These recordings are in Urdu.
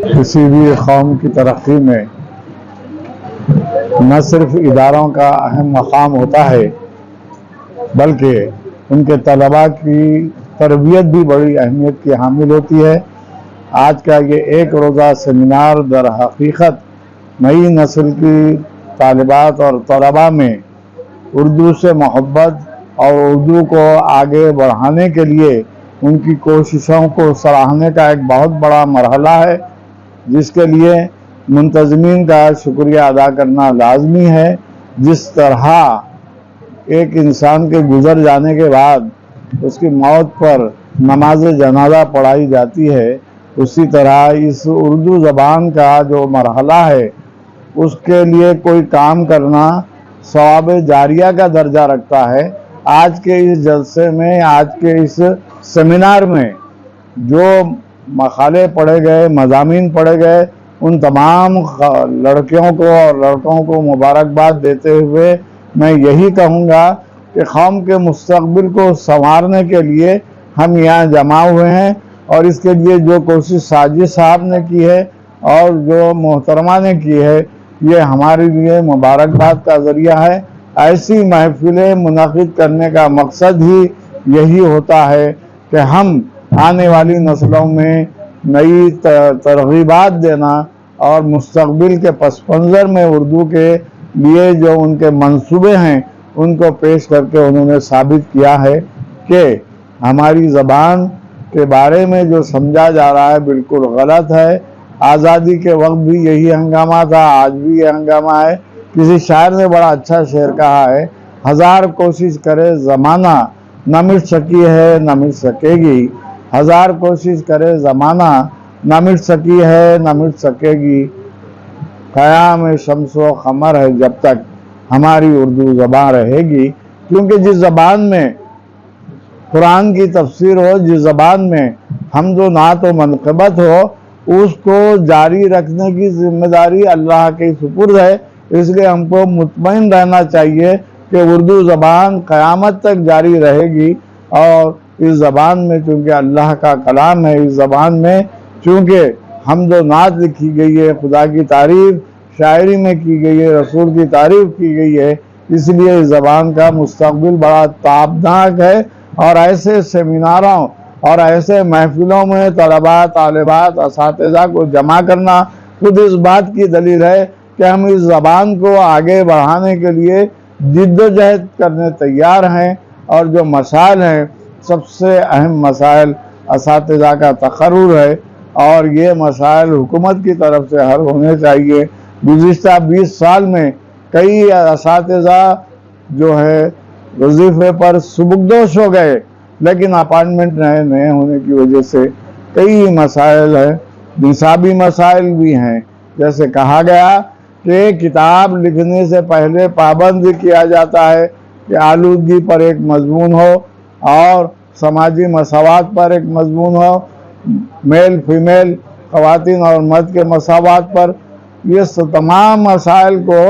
کسی بھی قوم کی ترقی میں نہ صرف اداروں کا اہم مقام ہوتا ہے بلکہ ان کے طلباء کی تربیت بھی بڑی اہمیت کی حامل ہوتی ہے۔ آج کا یہ ایک روزہ سیمینار در حقیقت نئی نسل کی طالبات اور طلباء میں اردو سے محبت اور اردو کو آگے بڑھانے کے لیے ان کی کوششوں کو سراہنے کا ایک بہت بڑا مرحلہ ہے، جس کے لیے منتظمین کا شکریہ ادا کرنا لازمی ہے۔ جس طرح ایک انسان کے گزر جانے کے بعد اس کی موت پر نماز جنازہ پڑھائی جاتی ہے، اسی طرح اس اردو زبان کا جو مرحلہ ہے اس کے لیے کوئی کام کرنا ثواب جاریہ کا درجہ رکھتا ہے۔ آج کے اس جلسے میں، آج کے اس سیمینار میں جو مقالے پڑھے گئے، مضامین پڑھے گئے، ان تمام لڑکیوں کو اور لڑکوں کو مبارکباد دیتے ہوئے میں یہی کہوں گا کہ قوم کے مستقبل کو سنوارنے کے لیے ہم یہاں جمع ہوئے ہیں، اور اس کے لیے جو کوشش ساجد صاحب نے کی ہے اور جو محترمہ نے کی ہے، یہ ہمارے لیے مبارکباد کا ذریعہ ہے۔ ایسی محفلیں منعقد کرنے کا مقصد ہی یہی ہوتا ہے کہ ہم آنے والی نسلوں میں نئی ترغیبات دینا اور مستقبل کے پس منظر میں اردو کے لیے جو ان کے منصوبے ہیں ان کو پیش کر کے انہوں نے ثابت کیا ہے کہ ہماری زبان کے بارے میں جو سمجھا جا رہا ہے بالکل غلط ہے۔ آزادی کے وقت بھی یہی ہنگامہ تھا، آج بھی یہ ہنگامہ ہے۔ کسی شاعر نے بڑا اچھا شعر کہا ہے، ہزار کوشش کرے زمانہ نہ مٹ سکی ہے نہ مٹ سکے گی، ہزار کوشش کرے زمانہ نہ مٹ سکی ہے نہ مٹ سکے گی، قیام شمس و قمر ہے جب تک ہماری اردو زبان رہے گی۔ کیونکہ جس زبان میں قرآن کی تفسیر ہو، جس زبان میں حمد و نعت و منقبت ہو، اس کو جاری رکھنے کی ذمہ داری اللہ کے سپرد ہے۔ اس لیے ہم کو مطمئن رہنا چاہیے کہ اردو زبان قیامت تک جاری رہے گی، اور اس زبان میں چونکہ اللہ کا کلام ہے، اس زبان میں چونکہ حمد و نعت لکھی گئی ہے، خدا کی تعریف شاعری میں کی گئی ہے، رسول کی تعریف کی گئی ہے، اس لیے اس زبان کا مستقبل بڑا تابناک ہے۔ اور ایسے سیمیناروں اور ایسے محفلوں میں طلباء، طالبات، اساتذہ کو جمع کرنا خود اس بات کی دلیل ہے کہ ہم اس زبان کو آگے بڑھانے کے لیے جد و جہد کرنے تیار ہیں، اور جو مسائل ہیں، سب سے اہم مسائل اساتذہ کا تقرر ہے، اور یہ مسائل حکومت کی طرف سے حل ہونے چاہیے۔ گزشتہ 20 سال میں کئی اساتذہ جو ہے وظیفے پر سبکدوش ہو گئے، لیکن اپائنٹمنٹ نئے ہونے کی وجہ سے کئی مسائل ہیں، نصابی مسائل بھی ہیں۔ جیسے کہا گیا کہ کتاب لکھنے سے پہلے پابند کیا جاتا ہے کہ آلودگی پر ایک مضمون ہو، اور سماجی مساوات پر ایک مضمون ہو، میل فیمیل، خواتین اور مرد کے مساوات پر۔ یہ تمام مسائل کو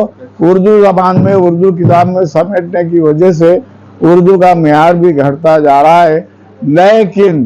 اردو زبان میں، اردو کتاب میں سمیٹنے کی وجہ سے اردو کا معیار بھی گھٹتا جا رہا ہے۔ لیکن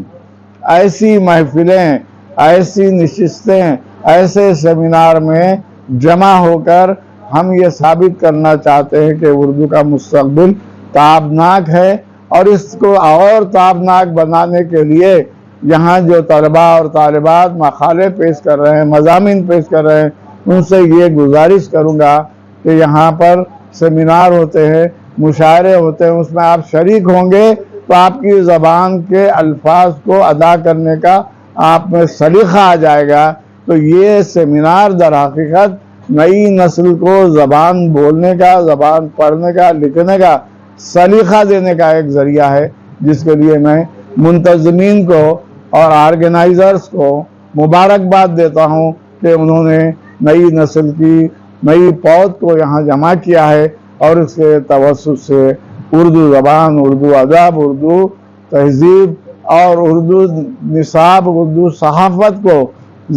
ایسی محفلیں، ایسی نشستیں، ایسے سیمینار میں جمع ہو کر ہم یہ ثابت کرنا چاہتے ہیں کہ اردو کا مستقبل تابناک ہے، اور اس کو اور تابناک بنانے کے لیے یہاں جو طلباء اور طالبات مقالے پیش کر رہے ہیں، مضامین پیش کر رہے ہیں، ان سے یہ گزارش کروں گا کہ یہاں پر سیمینار ہوتے ہیں، مشاعرے ہوتے ہیں، اس میں آپ شریک ہوں گے تو آپ کی زبان کے الفاظ کو ادا کرنے کا آپ میں سلیقہ آ جائے گا۔ تو یہ سیمینار در حقیقت نئی نسل کو زبان بولنے کا، زبان پڑھنے کا، لکھنے کا سلیقہ دینے کا ایک ذریعہ ہے، جس کے لیے میں منتظمین کو اور آرگنائزرز کو مبارکباد دیتا ہوں کہ انہوں نے نئی نسل کی نئی پود کو یہاں جمع کیا ہے، اور اس کے توسط سے اردو زبان، اردو ادب، اردو تہذیب اور اردو نصاب، اردو صحافت کو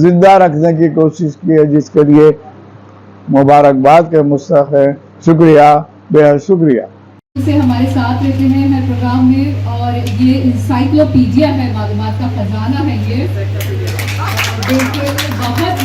زندہ رکھنے کی کوشش کی ہے، جس کے لیے مبارکباد کے مستحق ہیں۔ شکریہ، بہت شکریہ۔ سے ہمارے ساتھ رہتے ہیں ہر پروگرام میں، اور یہ انسائکلوپیڈیا ہے، معلومات کا خزانہ ہے یہ، بالکل بہت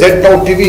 Z-Now TV